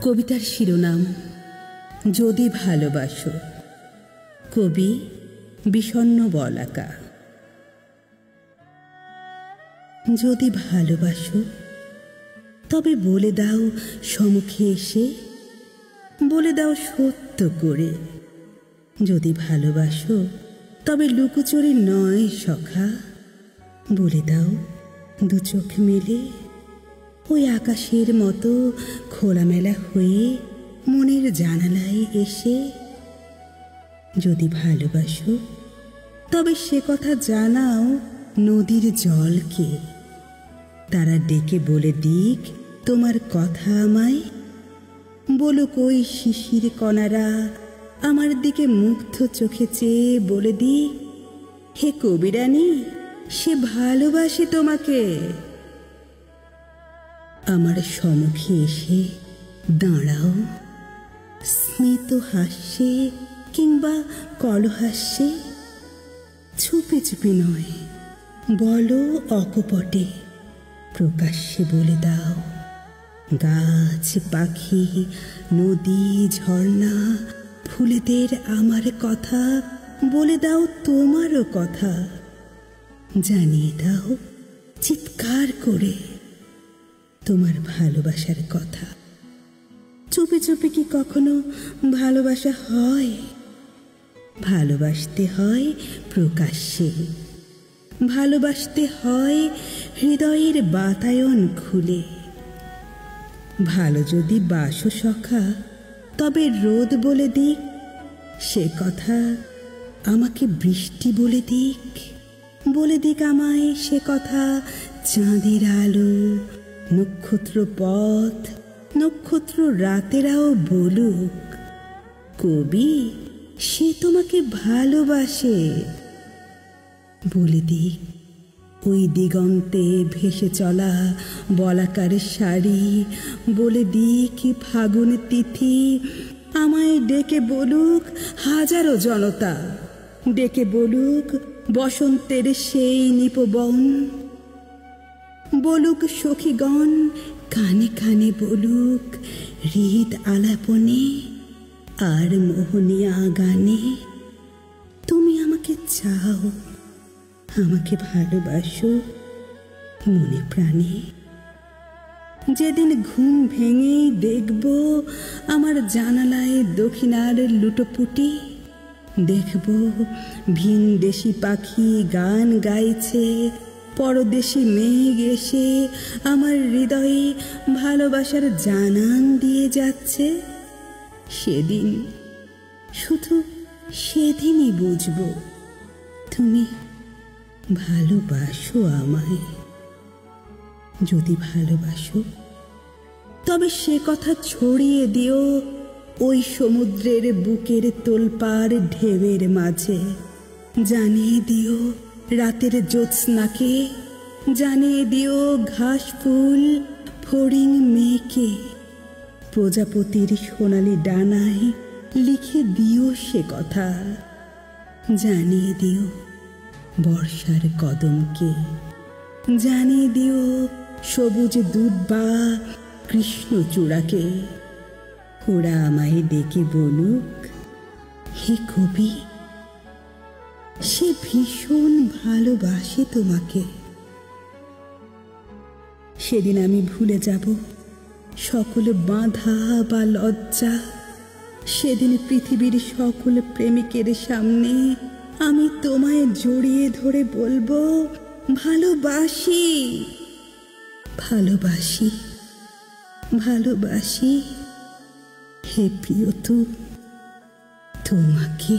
কবিতার শিরোনাম যদি ভালোবাসো। কবি বিষণ্ণ বলাকা। যদি ভালোবাসো তবে বলে দাও সম্মুখে এসে, বলে দাও সত্য করে। যদি ভালোবাসো তবে লুকোচুরি নয় সখা, বলে দাও দু চোখ মেলে। ওই আকাশের মতো খোলামেলা হয়ে মনের জানালায় এসে। যদি ভালোবাসো তবে সে কথা জানাও নদীর জলকে, তারা ডেকে বলে দিক তোমার কথা আমায়। বলুক ওই শিশির কণারা আমার দিকে মুগ্ধ চোখে চেয়ে বলে দিক, হে কবিরানী সে ভালোবাসে তোমাকে। আমার সম্মুখে এসে দাঁড়াও, স্মিত হাস্যে কিংবা কলহাস্যে। চুপে চুপে নয়, বলো অকপটে, প্রকাশ্যে বলে দাও। গাছ পাখি নদী ঝর্ণা ফুলেদের আমার কথা বলে দাও, তোমারও কথা জানিয়ে দাও চিৎকার করে তোমার ভালোবাসার কথা। চুপে চুপে কি কখনো ভালোবাসা হয়? ভালোবাসতে হয় প্রকাশ্যে, ভালোবাসতে হয় হৃদয়ের বাতায়ন খুলে। ভালো যদি বাসো সখা তবে রোদ বলে দিক, সে কথা আমাকে বৃষ্টি বলে দিক। বলে দিক আমায় সে কথা চাঁদের আলো, নক্ষত্র পথ, নক্ষত্র রাতেরাও বলুক, কবি সে তোমাকে ভালোবাসে। বলে দিক ওই দিগন্তে ভেসে চলা বলাকার শাড়ি, বলে দিক ফাগুন তিথি আমায় ডেকে বলুক হাজারো জনতা, ডেকে বলুক বসন্তের সেই নিপবন। বলুক সখীগণ কানে কানে বলুক হৃদ আলাপনে আর মোহনিয়া গানে, তুমি আমাকে চাও, আমাকে ভালোবাসো মনে প্রাণে। যেদিন ঘুম ভেঙেই দেখব আমার জানালায় দক্ষিণার লুটোপুটি, দেখব ভিনদেশি পাখি গান গাইছে, পরদেশি মেঘ এসে আমার হৃদয়ে ভালোবাসার জানান দিয়ে যাচ্ছে। সেদিন, শুধু সেদিনই বুঝব তুমি ভালোবাসো আমায়। যদি ভালোবাসো তবে সে কথা ছড়িয়ে দিও ওই সমুদ্রের বুকের তোলপাড় ঢেউয়ের মাঝে। জানিয়ে দিও রাতের জ্যোৎস্নাকে, জানিয়ে দিও ঘাস ফুল ফড়িং মেয়েকে। প্রজাপতির সোনালি ডানায় লিখে দিও সে কথা। জানিয়ে দিও বর্ষার কদমকে, জানিয়ে দিও সবুজ দুর্বা কৃষ্ণচূড়াকে। ওরা আমায় ডেকে বলুক, হে কবি সে ভীষণ ভালোবাসে তোমাকে। সেদিন আমি ভুলে যাব সকল বাঁধা বা লজ্জা। সেদিন পৃথিবীর সকল প্রেমিকের সামনে আমি তোমায় জড়িয়ে ধরে বলবো ভালোবাসি, ভালোবাসি, ভালোবাসি হে প্রিয়তম তোমাকে।